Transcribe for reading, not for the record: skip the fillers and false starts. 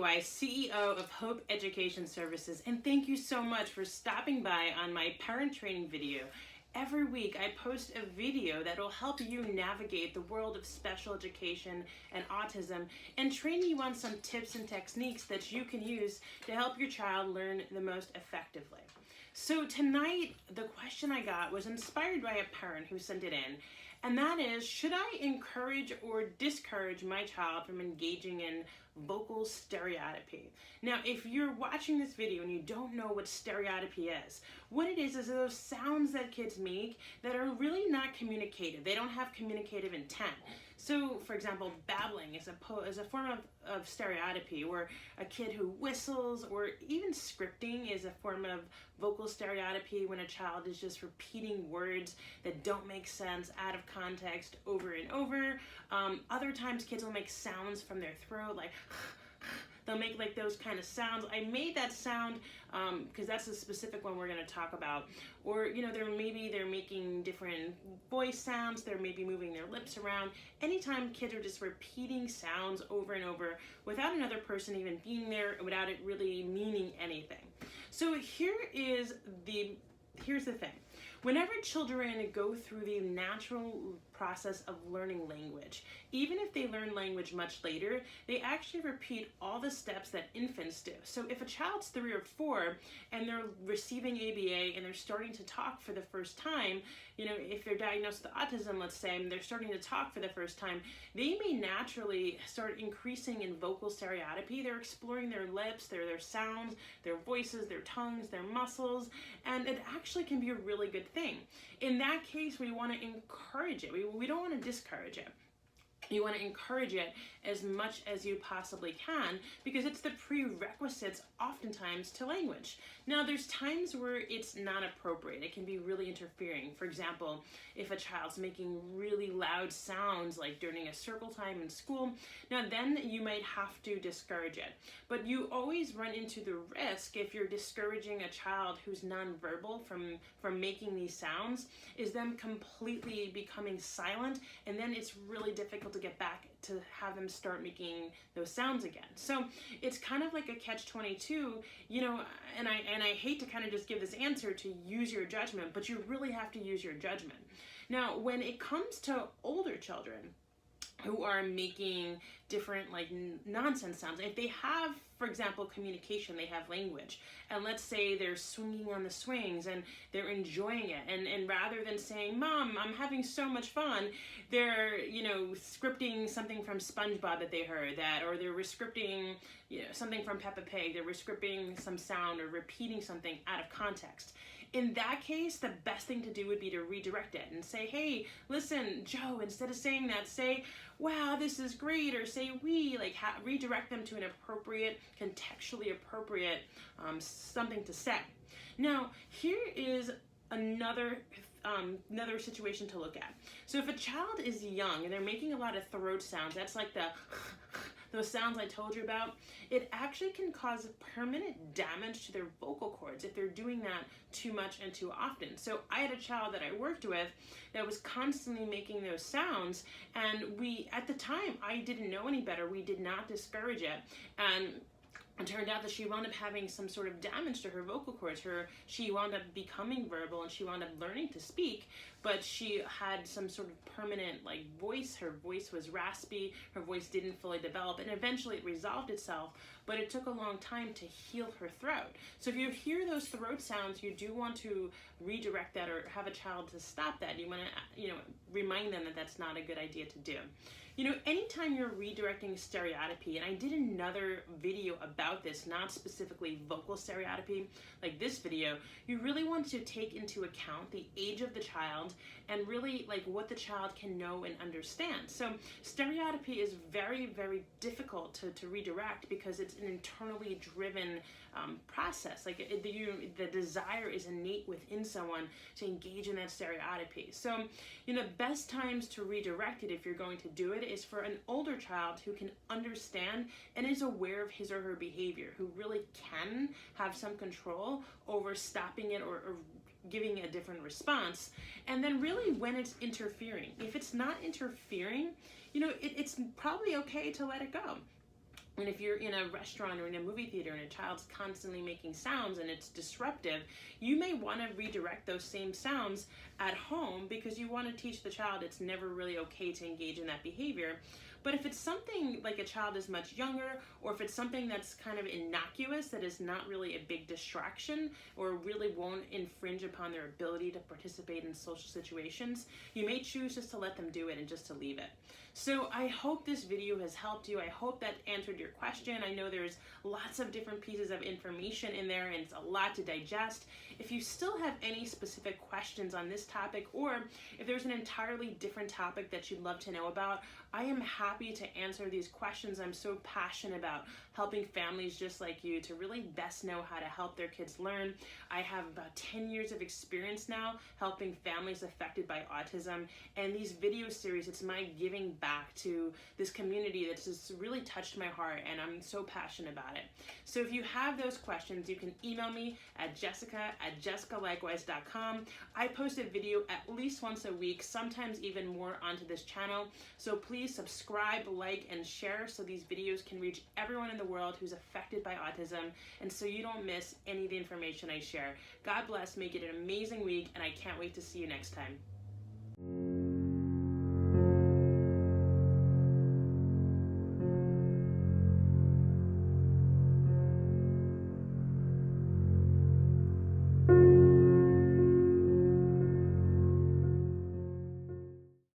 Leichtweisz, CEO of Hope Education Services, and thank you so much for stopping by on my parent training video. Every week I post a video that will help you navigate the world of special education and autism and train you on some tips and techniques that you can use to help your child learn the most effectively. So tonight, the question I got was inspired by a parent who sent it in, and that is, should I encourage or discourage my child from engaging in vocal stereotypy? Now, if you're watching this video and you don't know what stereotypy is, what it is those sounds that kids make that are really not communicative. They don't have communicative intent. So, for example, babbling is a form of stereotypy, or a kid who whistles, or even scripting is a form of vocal stereotypy when a child is just repeating words that don't make sense out of context over and over. Other times kids will make sounds from their throat, like they'll make like those kind of sounds. I made that sound because that's a specific one we're going to talk about. Or, you know, they're making different voice sounds. They're maybe moving their lips around. Anytime kids are just repeating sounds over and over without another person even being there, without it really meaning anything. So here's the thing. Whenever children go through the natural process of learning language, even if they learn language much later, they actually repeat all the steps that infants do. So if a child's 3 or 4 and they're receiving ABA and they're starting to talk for the first time, you know, if they're diagnosed with autism, let's say, and they're starting to talk for the first time, they may naturally start increasing in vocal stereotypy. They're exploring their lips, their sounds, their voices, their tongues, their muscles, and it actually can be a really good thing. In that case, we want to encourage it. We don't want to discourage it. You want to encourage it as much as you possibly can because it's the prerequisites oftentimes to language. Now, there's times where it's not appropriate. It can be really interfering. For example, if a child's making really loud sounds like during a circle time in school, now then you might have to discourage it. But you always run into the risk if you're discouraging a child who's nonverbal from making these sounds, is them completely becoming silent, and then it's really difficult to get back to have them start making those sounds again. So it's kind of like a catch-22, you know, and I hate to kind of just give this answer to use your judgment, but you really have to use your judgment. Now, when it comes to older children who are making different like nonsense sounds, if they have, for example, communication, they have language, and let's say they're swinging on the swings and they're enjoying it, and rather than saying, "Mom, I'm having so much fun," they're, you know, scripting something from SpongeBob that they heard that, or they're rescripting, you know, something from Peppa Pig, they're rescripting some sound or repeating something out of context. In that case, the best thing to do would be to redirect it and say, "Hey, listen, Joe," instead of saying that, say, "Wow, this is great," or say, "We," like redirect them to an appropriate, contextually appropriate something to say. Now, here is another situation to look at. So if a child is young and they're making a lot of throat sounds, that's like those sounds I told you about, it actually can cause permanent damage to their vocal cords if they're doing that too much and too often. So I had a child that I worked with that was constantly making those sounds, and at the time, I didn't know any better. We did not discourage it, and it turned out that she wound up having some sort of damage to her vocal cords. She wound up becoming verbal and she wound up learning to speak, but she had some sort of permanent like voice. Her voice was raspy, her voice didn't fully develop, and eventually it resolved itself, but it took a long time to heal her throat. So if you hear those throat sounds, you do want to redirect that or have a child to stop that. You want to, you know, remind them that that's not a good idea to do. You know, anytime you're redirecting stereotypy, and I did another video about this, not specifically vocal stereotypy, like this video, you really want to take into account the age of the child and really like what the child can know and understand. So stereotypy is very, very difficult to redirect because it's an internally driven process. Like the desire is innate within someone to engage in that stereotypy. So, you know, best times to redirect it, if you're going to do it, is for an older child who can understand and is aware of his or her behavior, who really can have some control over stopping it or giving a different response. And then really when it's interfering, if it's not interfering, you know, it's probably okay to let it go. And if you're in a restaurant or in a movie theater and a child's constantly making sounds and it's disruptive, you may want to redirect those same sounds at home because you want to teach the child it's never really okay to engage in that behavior. But if it's something like a child is much younger, or if it's something that's kind of innocuous, that is not really a big distraction or really won't infringe upon their ability to participate in social situations, you may choose just to let them do it and just to leave it. So I hope this video has helped you. I hope that answered your question. I know there's lots of different pieces of information in there and it's a lot to digest. If you still have any specific questions on this topic, or if there's an entirely different topic that you'd love to know about, I am happy to answer these questions. I'm so passionate about helping families just like you to really best know how to help their kids learn. I have about 10 years of experience now helping families affected by autism, and these video series, it's my giving back to this community that's just really touched my heart, and I'm so passionate about it. So if you have those questions, you can email me at jessica@jessicaleichtweisz.com. I post a video at least once a week, sometimes even more, onto this channel. So please subscribe, like, and share so these videos can reach everyone in the world who's affected by autism, and so you don't miss any of the information I share. God bless, make it an amazing week, and I can't wait to see you next time.